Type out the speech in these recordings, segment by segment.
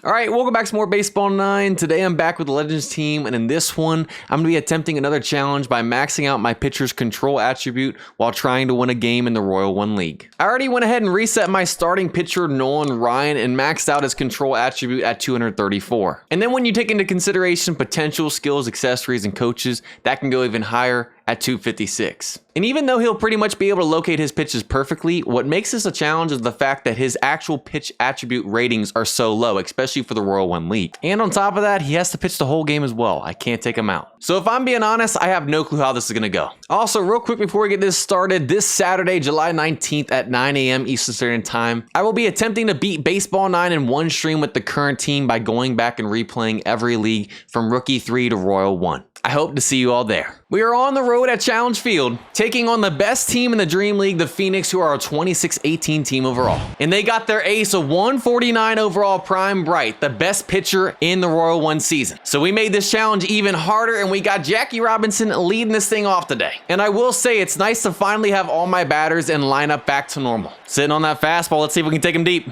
All right, welcome back to more Baseball 9. Today I'm back with the Legends team, and in this one, I'm going to be attempting another challenge by maxing out my pitcher's control attribute while trying to win a game in the Royal One League. I already went ahead and reset my starting pitcher, Nolan Ryan, and maxed out his control attribute at 234. And then when you take into consideration potential, skills, accessories, and coaches, that can go even higher at 256. And even though he'll pretty much be able to locate his pitches perfectly, what makes this a challenge is the fact that his actual pitch attribute ratings are so low, especially for the Royal One League. And on top of that, he has to pitch the whole game as well. I can't take him out. So if I'm being honest, I have no clue how this is gonna go. Also, real quick before we get this started, this Saturday, July 19th at 9 a.m. Eastern Standard Time, I will be attempting to beat Baseball 9 in one stream with the current team by going back and replaying every league from Rookie 3 to Royal 1. I hope to see you all there. We are on the road at Challenge Field, taking on the best team in the Dream League, the Phoenix, who are a 26-18 team overall. And they got their ace, a 149 overall Prime Bright, the best pitcher in the Royal One season. So we made this challenge even harder, and we got Jackie Robinson leading this thing off today. And I will say, it's nice to finally have all my batters and lineup back to normal. Sitting on that fastball, let's see if we can take him deep.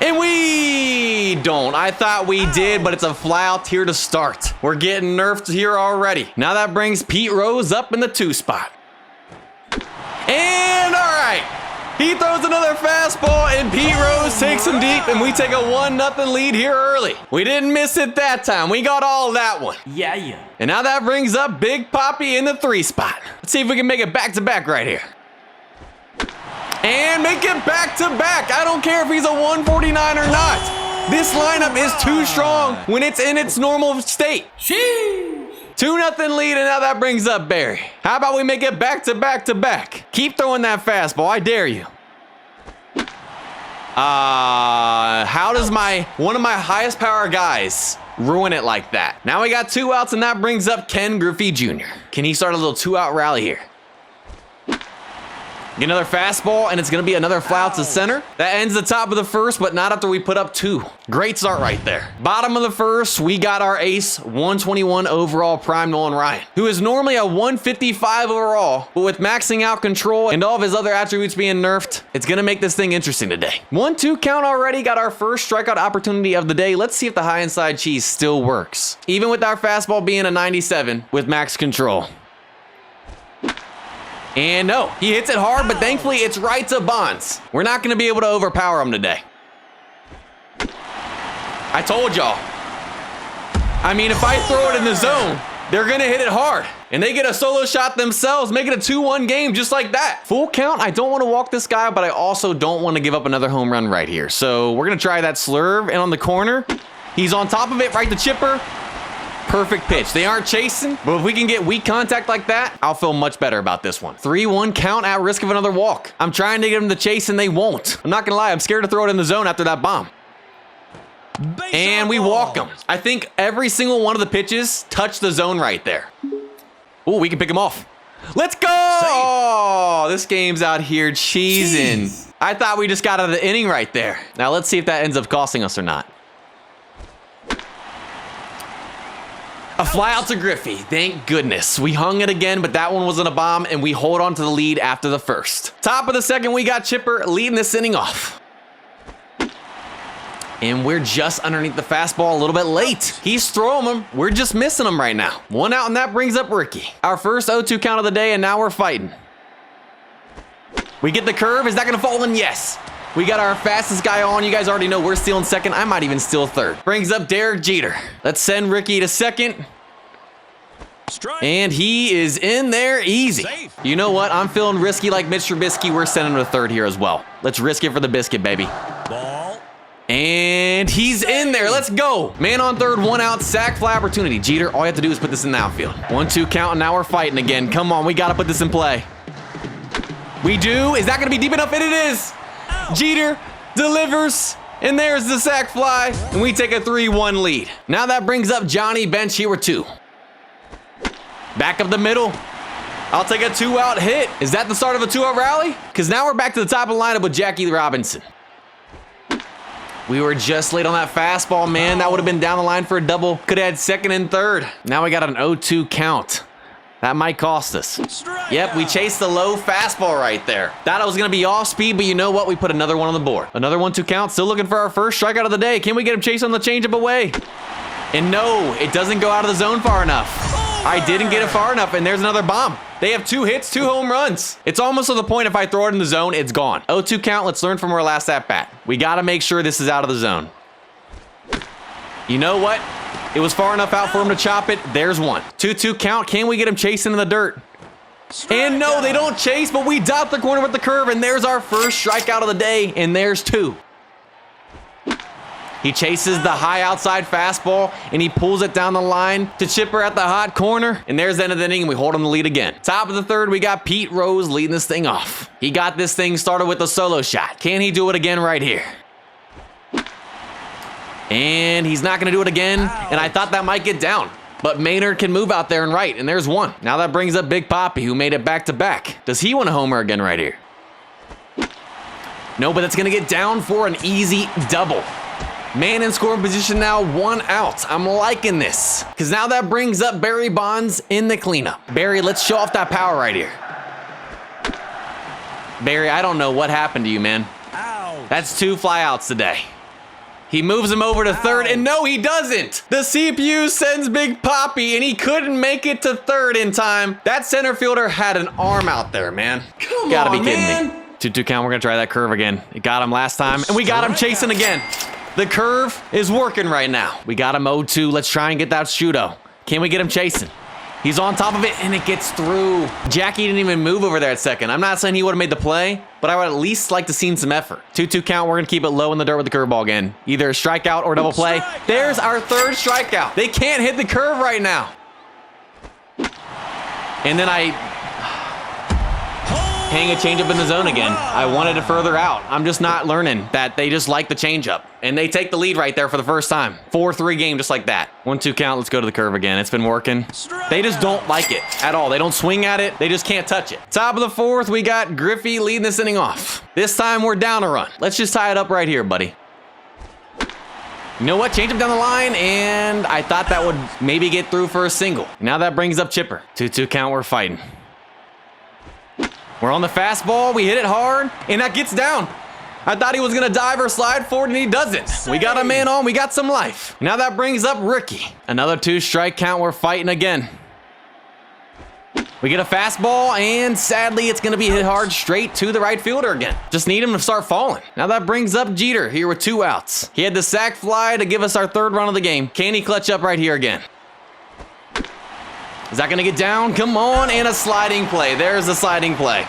And we don't. I thought we did, but it's a fly out here to start. We're getting nerfed here already. Now that brings Pete Rose up in the 2 spot. And all right, he throws another fastball and Pete Rose takes him deep, and we take a 1-0 lead here early. We didn't miss it that time. We got all that one. Yeah. And now that brings up Big Poppy in the 3 spot. Let's see if we can make it back-to-back right here. And make it back-to-back. I don't care if he's a 149 or not. This lineup is too strong when it's in its normal state. Sheesh. 2-0 lead, and now that brings up Barry. How about we make it back-to-back-to-back? Keep throwing that fastball. I dare you. How does one of my highest power guys ruin it like that? Now we got 2 outs, and that brings up Ken Griffey Jr. Can he start a little 2-out rally here? Get another fastball, and it's going to be another fly out to center. That ends the top of the first, but not after we put up 2. Great start right there. Bottom of the first, we got our ace, 121 overall Prime Nolan Ryan, who is normally a 155 overall, but with maxing out control and all of his other attributes being nerfed, it's going to make this thing interesting today. 1-2 count already, got our first strikeout opportunity of the day. Let's see if the high inside cheese still works, even with our fastball being a 97 with max control. And no, he hits it hard, but thankfully it's right to Bonds. We're not going to be able to overpower him today. I told y'all. I mean, if I throw it in the zone, they're going to hit it hard. And they get a solo shot themselves, make it a 2-1 game just like that. Full count, I don't want to walk this guy, but I also don't want to give up another home run right here. So we're going to try that slurve, and on the corner, he's on top of it, right to chipper. Perfect pitch. They aren't chasing, but if we can get weak contact like that, I'll feel much better about this one. 3-1 count at risk of another walk. I'm trying to get them to chase, and they won't. I'm not gonna lie, I'm scared to throw it in the zone after that bomb. And we walk them. I think every single one of the pitches touched the zone right there. Oh, we can pick him off. Let's go! Oh, this game's out here cheesing. I thought we just got out of the inning right there. Now let's see if that ends up costing us or not. A fly out to Griffey, thank goodness. We hung it again, but that one wasn't a bomb, and we hold on to the lead after the first. Top of the second, we got Chipper leading this inning off. And we're just underneath the fastball a little bit late. He's throwing them, we're just missing them right now. 1 out, and that brings up Ricky. Our first 0-2 count of the day, and now we're fighting. We get the curve, is that gonna fall in? Yes. We got our fastest guy on. You guys already know we're stealing second. I might even steal third. Brings up Derek Jeter. Let's send Ricky to second. And he is in there easy. You know what? I'm feeling risky like Mitch Trubisky. We're sending him to third here as well. Let's risk it for the biscuit, baby. And he's in there. Let's go. Man on third, 1 out, sack fly opportunity. Jeter, all you have to do is put this in the outfield. 1-2 count, and now we're fighting again. Come on, we got to put this in play. We do. Is that going to be deep enough? And it is. Jeter delivers, and there's the sack fly, and we take a 3-1 lead. Now that brings up Johnny Bench here with 2. Back of the middle. I'll take a 2-out hit. Is that the start of a 2-out rally? Because now we're back to the top of the lineup with Jackie Robinson. We were just late on that fastball, man. That would have been down the line for a double. Could have had second and third. Now we got an 0-2 count. That might cost us. Yep, we chased the low fastball right there. Thought it was going to be off speed, but you know what? We put another one on the board. Another 1-2 count. Still looking for our first strikeout of the day. Can we get him chasing on the changeup away? And no, it doesn't go out of the zone far enough. I didn't get it far enough, and there's another bomb. They have 2 hits, 2 home runs. It's almost to the point if I throw it in the zone, it's gone. 0-2 count. Let's learn from our last at-bat. We got to make sure this is out of the zone. You know what? It was far enough out for him to chop it. There's one. 2-2 count. Can we get him chasing in the dirt? And no, they don't chase, but we dot the corner with the curve, and there's our first strikeout of the day, and there's 2. He chases the high outside fastball, and he pulls it down the line to Chipper at the hot corner, and there's the end of the inning, and we hold him the lead again. Top of the third, we got Pete Rose leading this thing off. He got this thing started with a solo shot. Can he do it again right here? And he's not going to do it again, and I thought that might get down. But Maynard can move out there and right, and there's one. Now that brings up Big Papi, who made it back-to-back. Does he want a homer again right here? No, but that's going to get down for an easy double. Man in scoring position now, 1 out. I'm liking this, because now that brings up Barry Bonds in the cleanup. Barry, let's show off that power right here. Barry, I don't know what happened to you, man. That's 2 flyouts today. He moves him over to third, and no, he doesn't. The CPU sends Big Papi, and he couldn't make it to third in time. That center fielder had an arm out there, man. Gotta be kidding me. 2-2 count, we're gonna try that curve again. It got him last time, and we got him chasing again. The curve is working right now. We got him 0-2. Let's try and get that shooto. Can we get him chasing? He's on top of it, and it gets through. Jackie didn't even move over there at second. I'm not saying he would have made the play, but I would at least like to seen some effort. 2-2 count. We're going to keep it low in the dirt with the curveball again. Either a strikeout or double play. There's our third strikeout. They can't hit the curve right now. And then I hang a changeup in the zone again. I wanted it further out. I'm just not learning that they just like the changeup. And they take the lead right there for the first time. 4-3 game just like that. 1-2 count. Let's go to the curve again. It's been working. They just don't like it at all. They don't swing at it. They just can't touch it. Top of the fourth, we got Griffey leading this inning off. This time we're down a run. Let's just tie it up right here, buddy. You know what? Change him down the line, and I thought that would maybe get through for a single. Now that brings up Chipper. 2-2 count. We're fighting. We're on the fastball. We hit it hard, and that gets down. I thought he was going to dive or slide forward, and he doesn't. We got a man on. We got some life. Now that brings up Ricky. Another 2-strike count. We're fighting again. We get a fastball, and sadly, it's going to be hit hard straight to the right fielder again. Just need him to start falling. Now that brings up Jeter here with 2 outs. He had the sac fly to give us our third run of the game. Can he clutch up right here again? Is that going to get down? Come on, and a sliding play. There's the sliding play.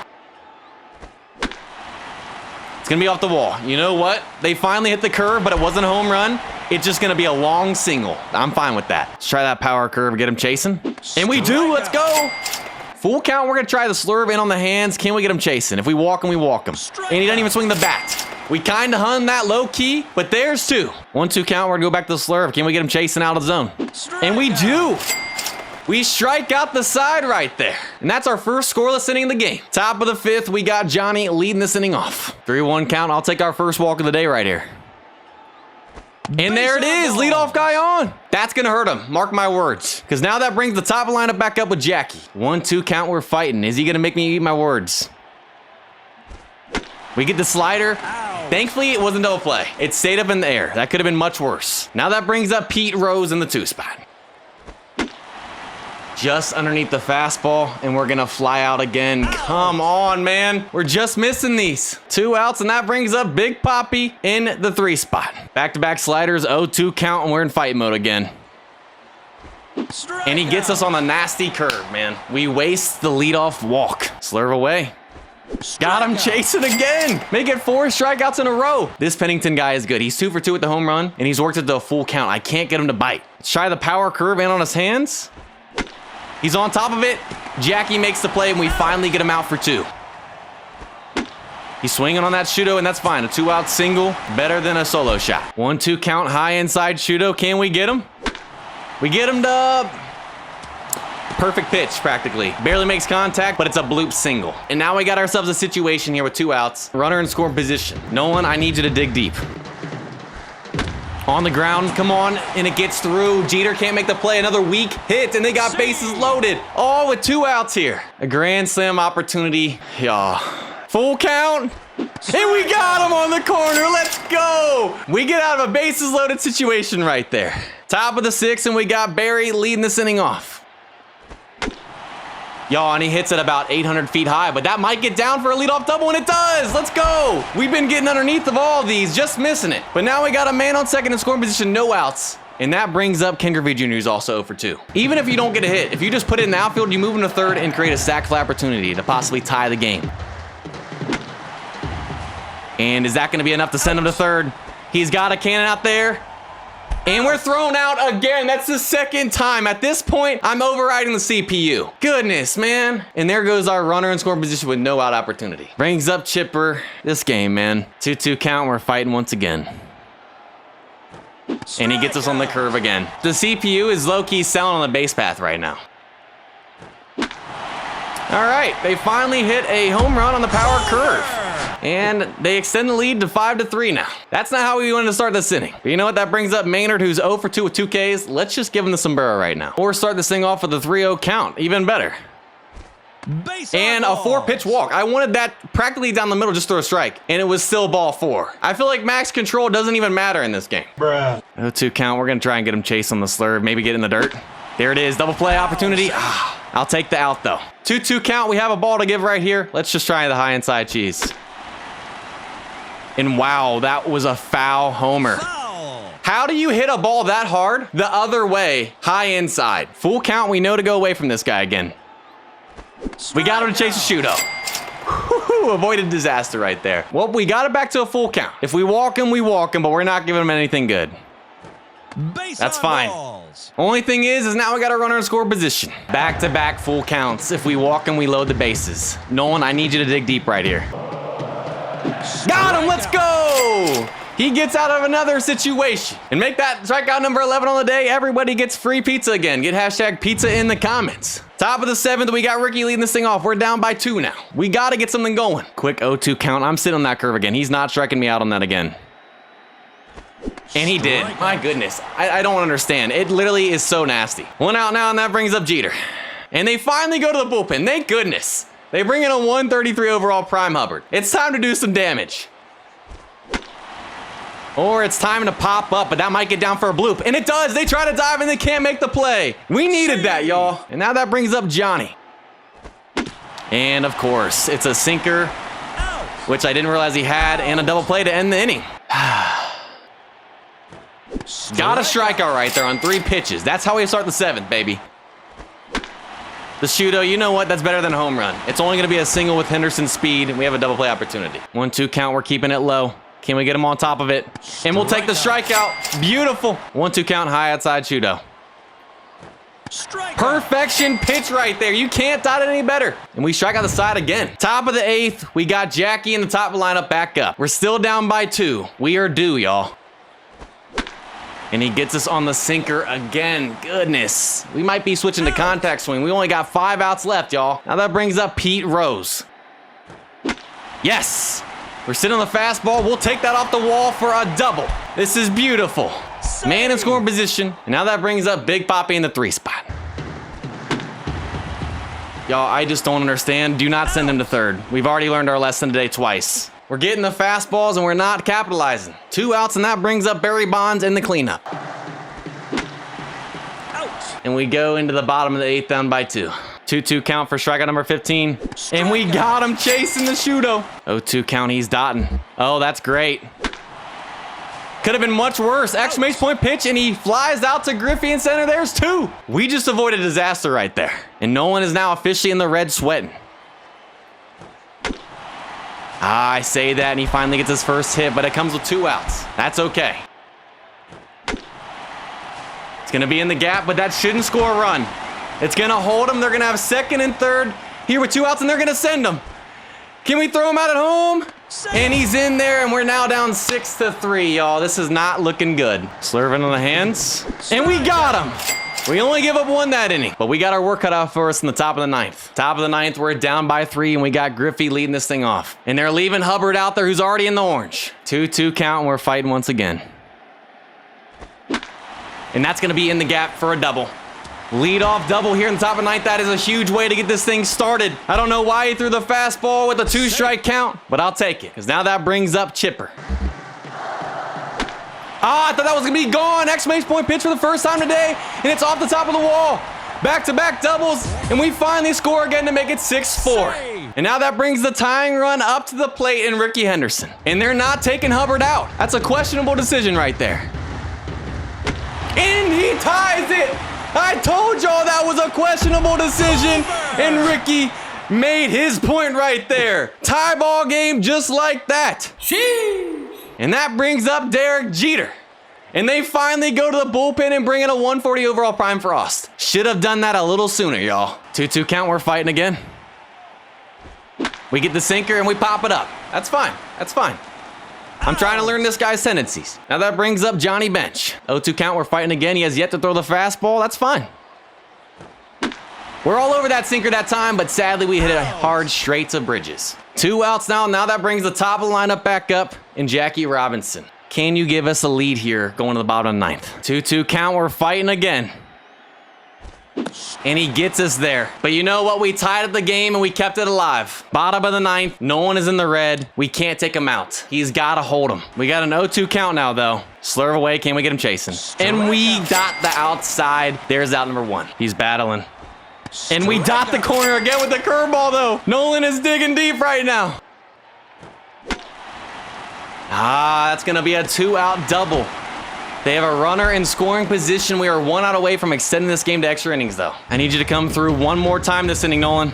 It's going to be off the wall. You know what? They finally hit the curve, but it wasn't a home run. It's just going to be a long single. I'm fine with that. Let's try that power curve, get him chasing. And we do. Let's go. Full count. We're going to try the slurve in on the hands. Can we get him chasing? If we walk him, we walk him. And he doesn't even swing the bat. We kind of hung that low key, but there's 2. 1-2 count. We're going to go back to the slurve. Can we get him chasing out of the zone? And we do. We strike out the side right there. And that's our first scoreless inning of the game. Top of the 5th, we got Johnny leading this inning off. 3-1 count. I'll take our first walk of the day right here. And there it is. Leadoff guy on. That's going to hurt him. Mark my words. Because now that brings the top of the lineup back up with Jackie. 1-2 count. We're fighting. Is he going to make me eat my words? We get the slider. Thankfully, it wasn't double play. It stayed up in the air. That could have been much worse. Now that brings up Pete Rose in the 2 spot. Just underneath the fastball, and we're gonna fly out again. Come on, man. We're just missing these. 2 outs, and that brings up Big Papi in the 3 spot. Back-to-back sliders, 0-2 count, and we're in fight mode again. And he gets us on the nasty curve, man. We waste the leadoff walk. Slurve away. Got him chasing again. Make it 4 strikeouts in a row. This Pennington guy is good. He's 2 for 2 with the home run, and he's worked it to a full count. I can't get him to bite. Let's try the power curve in on his hands. He's on top of it. Jackie makes the play, and we finally get him out for 2. He's swinging on that shooto, and that's fine. A 2-out single, better than a solo shot. 1-2 count, high inside shooto. Can we get him? We get him to perfect pitch, practically. Barely makes contact, but it's a bloop single. And now we got ourselves a situation here with 2 outs. Runner in scoring position. Nolan, I need you to dig deep. On the ground, come on, and it gets through. Jeter can't make the play. Another weak hit, and they got bases loaded. All with 2 outs here. A grand slam opportunity. Yeah. Full count. And we got him on the corner. Let's go. We get out of a bases loaded situation right there. Top of the 6th, and we got Barry leading this inning off. Y'all, and he hits it about 800 feet high, but that might get down for a leadoff double, and it does. Let's go. We've been getting underneath of all of these, just missing it. But now we got a man on second in scoring position, no outs. And that brings up Ken Griffey Jr., who's also 0 for 2. Even if you don't get a hit, if you just put it in the outfield, you move into third and create a sac fly opportunity to possibly tie the game. And is that going to be enough to send him to third? He's got a cannon out there. And we're thrown out again. That's the 2nd time. At this point, I'm overriding the CPU. Goodness, man. And there goes our runner in scoring position with no out opportunity. Brings up Chipper. This game, man. 2-2 count. We're fighting once again. And he gets us on the curve again. The CPU is low-key selling on the base path right now. All right. They finally hit a home run on the power curve. And they extend the lead to 5-3 now. That's not how we wanted to start this inning. But you know what? That brings up Maynard, who's 0 for 2 with 2 Ks. Let's just give him the sombrero right now. Or start this thing off with a 3-0 count. Even better. And a 4-pitch walk. I wanted that practically down the middle just throw a strike. And it was still ball 4. I feel like max control doesn't even matter in this game. Bruh. 0-2 count. We're going to try and get him chased on the slurve. Maybe get in the dirt. There it is. Double play opportunity. I'll take the out, though. 2-2 count. We have a ball to give right here. Let's just try the high inside cheese. And wow, that was a foul homer. How do you hit a ball that hard the other way, high inside? Full count, we know to go away from this guy again. We got him to chase a shootout. Avoided disaster right there. Well, we got it back to a full count. If we walk him, but we're not giving him anything good. That's fine. Only thing is now we got a runner in score position. Back-to-back full counts. If we walk him, we load the bases. Nolan, I need you to dig deep right here. Got him, let's go! He gets out of another situation. And make that strikeout number 11 on the day. Everybody gets free pizza again. Get hashtag pizza in the comments. Top of the 7th, we got Ricky leading this thing off. We're down by 2 now. We gotta get something going. Quick 0-2 count. I'm sitting on that curve again. He's not striking me out on that again. And he did. My goodness. I don't understand. It literally is so nasty. 1 out now, and that brings up Jeter. And they finally go to the bullpen. Thank goodness. They bring in a 133 overall Prime Hubbard. It's time to do some damage. Or it's time to pop up, but that might get down for a bloop. And it does. They try to dive and they can't make the play. We needed that, y'all. And now that brings up Johnny. And of course, it's a sinker, which I didn't realize he had, and a double play to end the inning. Got a strikeout right there on 3 pitches. That's how we start the 7th, baby. The shootout, you know what? That's better than a home run. It's only going to be a single with Henderson's speed, and we have a double play opportunity. 1-2 count. We're keeping it low. Can we get him on top of it? And we'll take the strikeout. Beautiful. 1-2 count, high outside shootout. Perfection pitch right there. You can't dot it any better. And we strike out the side again. Top of the 8th, we got Jackie in the top of the lineup back up. We're still down by 2. We are due, y'all. And he gets us on the sinker again. Goodness. We might be switching to contact swing. We only got 5 outs left, y'all. Now that brings up Pete Rose. Yes. We're sitting on the fastball. We'll take that off the wall for a double. This is beautiful. Man in scoring position. And now that brings up Big Papi in the 3 spot. Y'all, I just don't understand. Do not send him to third. We've already learned our lesson today twice. We're getting the fastballs and we're not capitalizing. 2 outs and that brings up Barry Bonds in the cleanup. And we go into the bottom of the 8th down by 2. 2-2 count for strikeout number 15. And we got him chasing the shooto. 0-2 count, he's dotting. Oh, that's great. Could have been much worse. Exclamation point pitch, and he flies out to Griffey in center. There's 2. We just avoided disaster right there. And Nolan is now officially in the red sweating. I say that, and he finally gets his first hit, but it comes with 2 outs. That's okay. It's going to be in the gap, but that shouldn't score a run. It's going to hold him. They're going to have 2nd and 3rd here with 2 outs, and they're going to send him. Can we throw him out at home? And he's in there, and we're now down 6-3, y'all. This is not looking good. Slurving on the hands, and we got him. We only give up 1 that inning, but we got our work cut out for us in the top of the 9th. Top of the 9th, we're down by 3, and we got Griffey leading this thing off. And they're leaving Hubbard out there, who's already in the orange. 2-2 count, and we're fighting once again. And that's going to be in the gap for a double. Lead-off double here in the top of ninth. That is a huge way to get this thing started. I don't know why he threw the fastball with a 2-strike count, but I'll take it because now that brings up Chipper. Ah, I thought that was going to be gone. Exclamation point pitch for the first time today, and it's off the top of the wall. Back-to-back doubles, and we finally score again to make it 6-4. And now that brings the tying run up to the plate in Ricky Henderson. And they're not taking Hubbard out. That's a questionable decision right there. And he ties it. I told y'all that was a questionable decision, and Ricky made his point right there. Tie ball game just like that. Sheesh. And that brings up Derek Jeter. And they finally go to the bullpen and bring in a 140 overall prime Frost. Should have done that a little sooner, y'all. 2-2 count, we're fighting again. We get the sinker and we pop it up. That's fine, that's fine. I'm trying to learn this guy's tendencies. Now that brings up Johnny Bench. 0-2 count, we're fighting again. He has yet to throw the fastball, that's fine. We're all over that sinker that time, but sadly we hit it hard straight to Bridges. 2 outs now, now that brings the top of the lineup back up in Jackie Robinson. Can you give us a lead here going to the bottom of the ninth? 2-2 count, we're fighting again. And he gets us there. But you know what? We tied up the game and we kept it alive. Bottom of the ninth, no one is in the red. We can't take him out. He's got to hold him. We got an 0-2 count now, though. Slurve away, can we get him chasing? And we dot the outside. There's out number 1. He's battling. And we dot the corner again with the curveball, though. Nolan is digging deep right now. Ah, that's going to be a 2-out double. They have a runner in scoring position. We are 1 out away from extending this game to extra innings, though. I need you to come through one more time this inning, Nolan.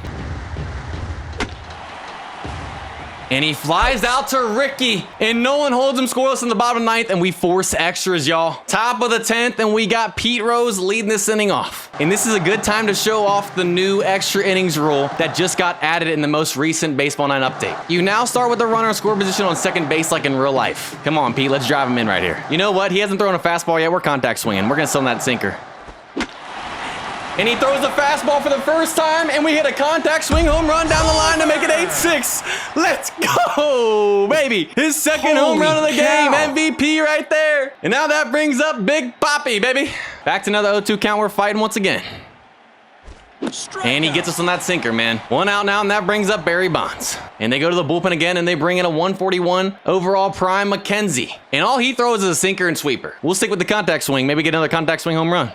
And he flies out to Ricky. And Nolan holds him scoreless in the bottom of the ninth, and we force extras, y'all. Top of the 10th, and we got Pete Rose leading this inning off. And this is a good time to show off the new extra innings rule that just got added in the most recent Baseball 9 update. You now start with the runner in score position on second base like in real life. Come on, Pete, let's drive him in right here. You know what? He hasn't thrown a fastball yet. We're contact swinging. We're going to send that sinker. And he throws the fastball for the first time, and we hit a contact swing home run down the line to make it 8-6. Let's go, baby. His second home run of the game, MVP right there. And now that brings up Big Papi, baby. Back to another 0-2 count. We're fighting once again. And he gets us on that sinker, man. 1 out now, and that brings up Barry Bonds. And they go to the bullpen again, and they bring in a 141 overall prime McKenzie. And all he throws is a sinker and sweeper. We'll stick with the contact swing, maybe get another contact swing home run.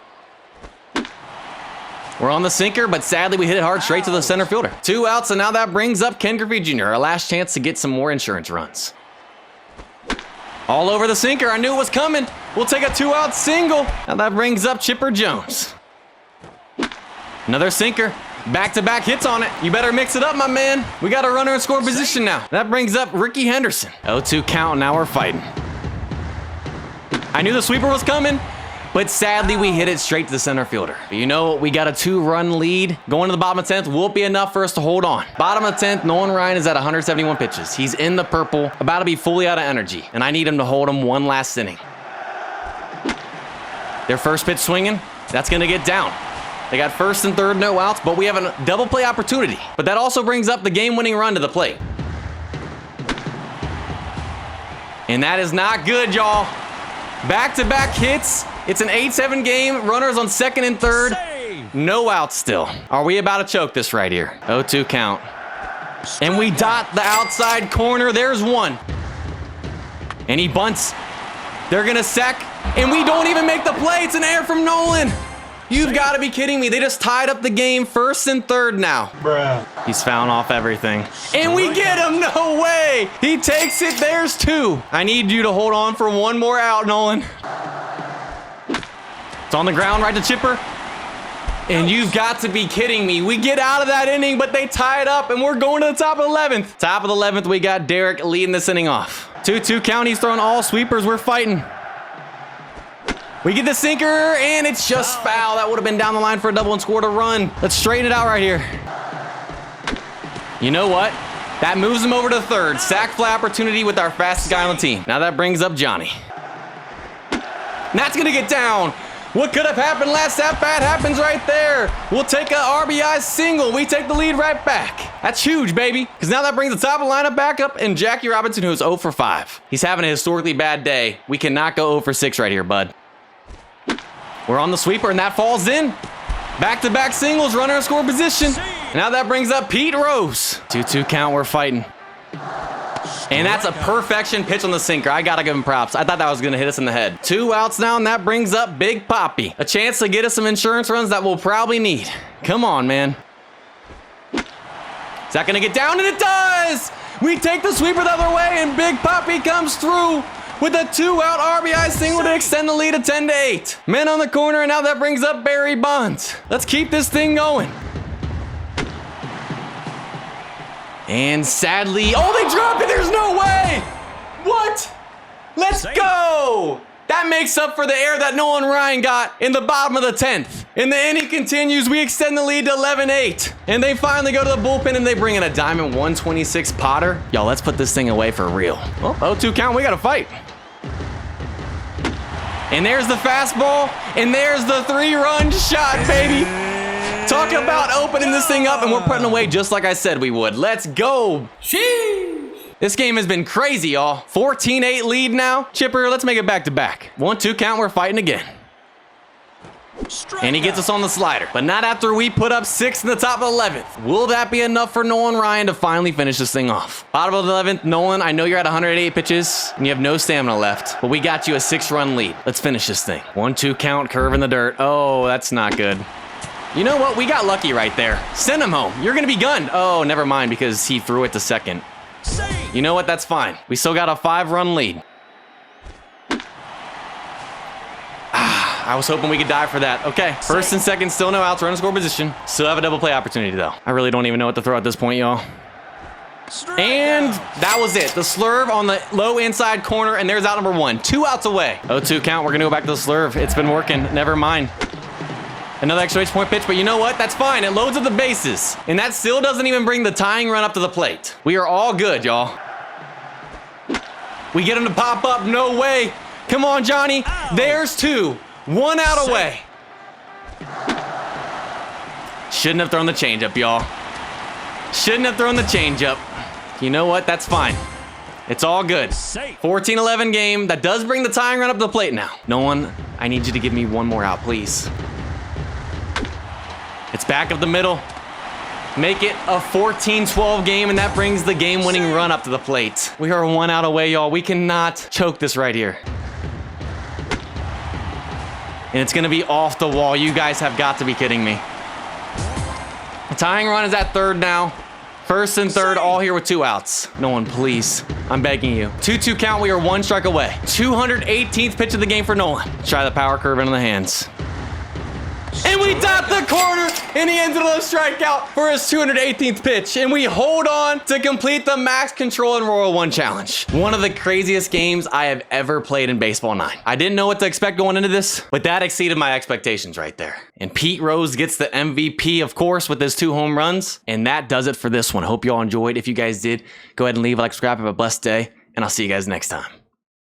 We're on the sinker, but sadly we hit it hard straight to the center fielder. 2 outs, and now that brings up Ken Griffey Jr., our last chance to get some more insurance runs. All over the sinker. I knew it was coming. We'll take a 2-out single. Now that brings up Chipper Jones. Another sinker. Back-to-back hits on it. You better mix it up, my man. We got a runner in score position now. That brings up Ricky Henderson. 0-2 count, now we're fighting. I knew the sweeper was coming, but sadly we hit it straight to the center fielder. But you know what? We got a 2-run lead. Going to the bottom of 10th won't be enough for us to hold on. Bottom of 10th, Nolan Ryan is at 171 pitches. He's in the purple, about to be fully out of energy, and I need him to hold him one last inning. Their first pitch swinging, that's gonna get down. They got first and third, no outs, but we have a double play opportunity. But that also brings up the game-winning run to the plate. And that is not good, y'all. Back-to-back hits. It's an 8-7 game. Runners on second and third. No outs still. Are we about to choke this right here? 0-2 count. And we dot the outside corner. There's one. And he bunts. They're going to sack. And we don't even make the play. It's an error from Nolan. You've got to be kidding me. They just tied up the game first and third now. Bruh. He's fouling off everything. And we get him. No way. He takes it. There's 2. I need you to hold on for one more out, Nolan. It's on the ground right to Chipper. And you've got to be kidding me. We get out of that inning, but they tie it up, and we're going to the top of the 11th. Top of the 11th, we got Derek leading this inning off. 2-2 count. He's throwing all sweepers. We're fighting. We get the sinker, and it's just foul. That would have been down the line for a double and scored a run. Let's straighten it out right here. You know what? That moves him over to third. Sack fly opportunity with our fastest guy on the team. Now that brings up Johnny. And that's going to get down. What could have happened last at-bat happens right there. We'll take a RBI single. We take the lead right back. That's huge, baby. Because now that brings the top of the lineup back up, and Jackie Robinson, who's 0 for 5. He's having a historically bad day. We cannot go 0 for 6 right here, bud. We're on the sweeper, and that falls in. Back-to-back singles, runner in score position. Now that brings up Pete Rose. 2-2 count, we're fighting. And that's a perfection pitch on the sinker. I gotta give him props. I thought that was gonna hit us in the head. 2 outs now, and that brings up Big Poppy. A chance to get us some insurance runs that we'll probably need. Come on, man. Is that gonna get down? And it does! We take the sweeper the other way, and Big Poppy comes through with a 2-out RBI single to extend the lead to 10-8. Men on the corner, and now that brings up Barry Bonds. Let's keep this thing going. And sadly, oh, they dropped it. There's no way. What? Let's go. That makes up for the error that Nolan Ryan got in the bottom of the 10th. And the inning continues. We extend the lead to 11-8. And they finally go to the bullpen and they bring in a diamond 126 Potter. Y'all, let's put this thing away for real. Well, 0-2 count. We got to fight. And there's the fastball. And there's the 3-run shot, baby. Talk about opening this thing up, and we're putting away just like I said we would. Let's go. Sheesh. This game has been crazy, y'all. 14-8 lead now. Chipper, let's make it back-to-back. 1-2 count, we're fighting again. And he gets us on the slider, but not after we put up 6 in the top of the 11th. Will that be enough for Nolan Ryan to finally finish this thing off? Bottom of the 11th, Nolan, I know you're at 108 pitches, and you have no stamina left, but we got you a 6-run lead. Let's finish this thing. 1-2 count, curve in the dirt. Oh, that's not good. You know what? We got lucky right there. Send him home. You're going to be gunned. Oh, never mind, because he threw it to second. You know what? That's fine. We still got a 5-run lead. I was hoping we could die for that. Okay, first and second, still no outs, run score position. Still have a double play opportunity, though. I really don't even know what to throw at this point, y'all. And that was it. The slurve on the low inside corner, and there's out number 1. 2 outs away. 0-2 count. We're going to go back to the slurve. It's been working. Never mind. Another extra base point pitch, but you know what? That's fine. It loads up the bases. And that still doesn't even bring the tying run up to the plate. We are all good, y'all. We get him to pop up. No way. Come on, Johnny. There's 2. 1 out away. Shouldn't have thrown the changeup, y'all. Shouldn't have thrown the changeup. You know what? That's fine. It's all good. 14-11 game. That does bring the tying run up to the plate now. Nolan, I need you to give me 1 more out, please. It's back up the middle. Make it a 14-12 game, and that brings the game-winning run up to the plate. We are 1 out away, y'all. We cannot choke this right here. And it's going to be off the wall. You guys have got to be kidding me. The tying run is at 3rd now. 1st and 3rd, all here with 2 outs. Nolan, please. I'm begging you. 2-2 count. We are 1 strike away. 218th pitch of the game for Nolan. Try the power curve into the hands. And we dot the corner, and he ends with a strikeout for his 218th pitch. And we hold on to complete the Max Control and Royal 1 challenge. One of the craziest games I have ever played in Baseball 9. I didn't know what to expect going into this, but that exceeded my expectations right there. And Pete Rose gets the MVP, of course, with his 2 home runs. And that does it for this one. Hope you all enjoyed. If you guys did, go ahead and leave a like, subscribe, have a blessed day, and I'll see you guys next time.